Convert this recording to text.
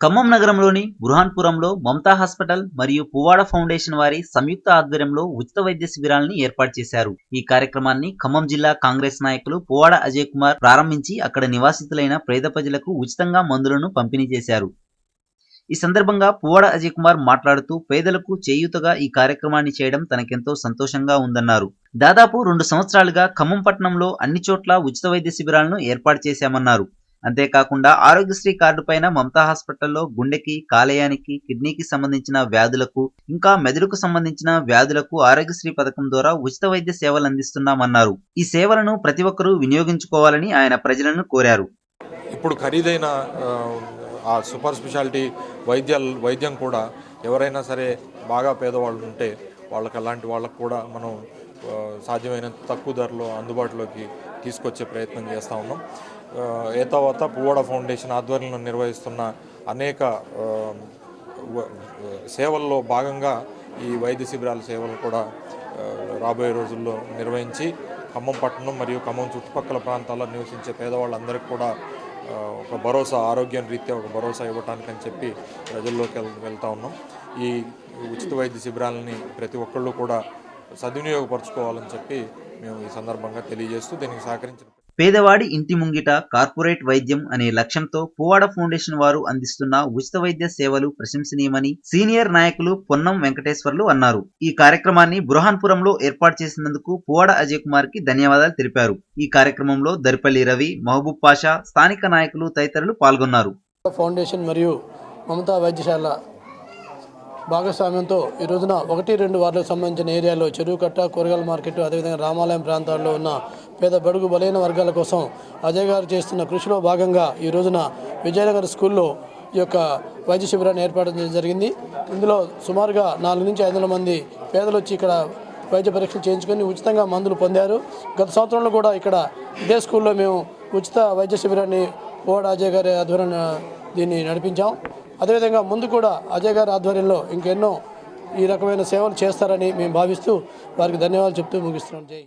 ఖమ్మం నగరంలోని బుర్హాన్పురంలో మమతా హాస్పిటల్ మరియు పువ్వాడ ఫౌండేషన్ వారి సంయుక్త ఆధ్వర్యంలో ఉచిత వైద్య శిబిరాలను ఏర్పాటు చేశారు. ఈ కార్యక్రమాన్ని ఖమ్మం జిల్లా కాంగ్రెస్ నాయకులు పువ్వాడ అజయ్ కుమార్ ప్రారంభించి అక్కడ నివాసితులైన పేద ప్రజలకు ఉచితంగా మందులను పంపిణీ చేశారు. ఈ సందర్భంగా పువ్వాడ అజయ్ కుమార్ మాట్లాడుతూ పేదలకు చేయూతగా ఈ కార్యక్రమాన్ని చేయడం తనకెంతో సంతోషంగా ఉందన్నారు. దాదాపు 2 సంవత్సరాలుగా ఖమ్మం పట్టణంలో అన్ని చోట్ల ఉచిత వైద్య శిబిరాలను ఏర్పాటు చేశామన్నారు. అంతేకాకుండా ఆరోగ్యశ్రీ కార్డు పైన మమతా హాస్పిటల్లో గుండెకి, కాలేయానికి, కిడ్నీకి సంబంధించిన వ్యాధులకు, ఇంకా మెదడుకు సంబంధించిన వ్యాధులకు ఆరోగ్యశ్రీ పథకం ద్వారా ఉచిత వైద్య సేవలు అందిస్తున్నామన్నారు. ఈ సేవలను ప్రతి ఒక్కరూ వినియోగించుకోవాలని ఆయన ప్రజలను కోరారు. ఇప్పుడు ఖరీదైన ఆ సూపర్ స్పెషాలిటీ వైద్యం కూడా ఎవరైనా సరే బాగా పేదవాళ్ళు ఉంటే అలాంటి వాళ్ళకు కూడా మనం సాధ్యమైనంత తక్కువ ధరలో అందుబాటులోకి తీసుకొచ్చే ప్రయత్నం చేస్తూ ఉన్నాం. తర్వాత పువ్వాడ ఫౌండేషన్ ఆధ్వర్యంలో నిర్వహిస్తున్న అనేక సేవల్లో భాగంగా ఈ వైద్య శిబిరాల సేవలు కూడా రాబోయే రోజుల్లో నిర్వహించి ఖమ్మం పట్టణం మరియు ఖమ్మం చుట్టుపక్కల ప్రాంతాల్లో నివసించే పేదవాళ్ళందరికీ కూడా ఒక భరోసా, ఆరోగ్యం రీత్యా ఒక భరోసా ఇవ్వటానికని చెప్పి ప్రజల్లోకి వెళ్తూ ఉన్నాం. ఈ ఉచిత వైద్య శిబిరాలని ప్రతి ఒక్కళ్ళు కూడా సద్వినియోగపరచుకోవాలని చెప్పి మేము ఈ సందర్భంగా తెలియజేస్తూ దీనికి సహకరించిన పేదవాడి ఇంటి ముంగిట కార్పొరేట్ వైద్యం అనే లక్ష్యంతో పువ్వాడ ఫౌండేషన్ వారు అందిస్తున్న ఉచిత వైద్య సేవలు ప్రశంసనీయమని సీనియర్ నాయకులు పొన్నం వెంకటేశ్వర్లు అన్నారు. ఈ కార్యక్రమాన్ని బుర్హాన్పురంలో ఏర్పాటు చేసినందుకు పువ్వాడ అజయ్ కుమార్ కి ధన్యవాదాలు తెలిపారు. ఈ కార్యక్రమంలో దర్పల్లి రవి, మహబూబ్ పాషా, స్థానిక నాయకులు తదితరులు పాల్గొన్నారు. ఫౌండేషన్ మరియు మమతా వైద్యశాల భాగస్వామ్యంతో ఈ రోజున 1-2 వార్డులకు సంబంధించిన ఏరియాలో చెరువుకట్ట, కూరగాయల మార్కెట్, అదేవిధంగా రామాలయం ప్రాంతాల్లో ఉన్న పేద బడుగు బలైన వర్గాల కోసం అజయ్ గారు చేస్తున్న కృషిలో భాగంగా ఈ రోజున విజయనగర్ స్కూల్లో ఈ యొక్క వైద్య శిబిరాన్ని ఏర్పాటు చేయడం జరిగింది. ఇందులో సుమారుగా 400-500 మంది పేదలు వచ్చి ఇక్కడ వైద్య పరీక్షలు చేయించుకొని ఉచితంగా మందులు పొందారు. గత సంవత్సరంలో కూడా ఇక్కడ ఇదే స్కూల్లో మేము ఉచిత వైద్య శిబిరాన్ని పువ్వాడ అజయ్ గారి ఆధ్వర్యంలో దీన్ని నడిపించాం. అదేవిధంగా ముందు కూడా అజయ్ గారి ఆధ్వర్యంలో ఇంకెన్నో ఈ రకమైన సేవలు చేస్తారని మేము భావిస్తూ వారికి ధన్యవాదాలు చెప్తూ ముగిస్తున్నాం. జై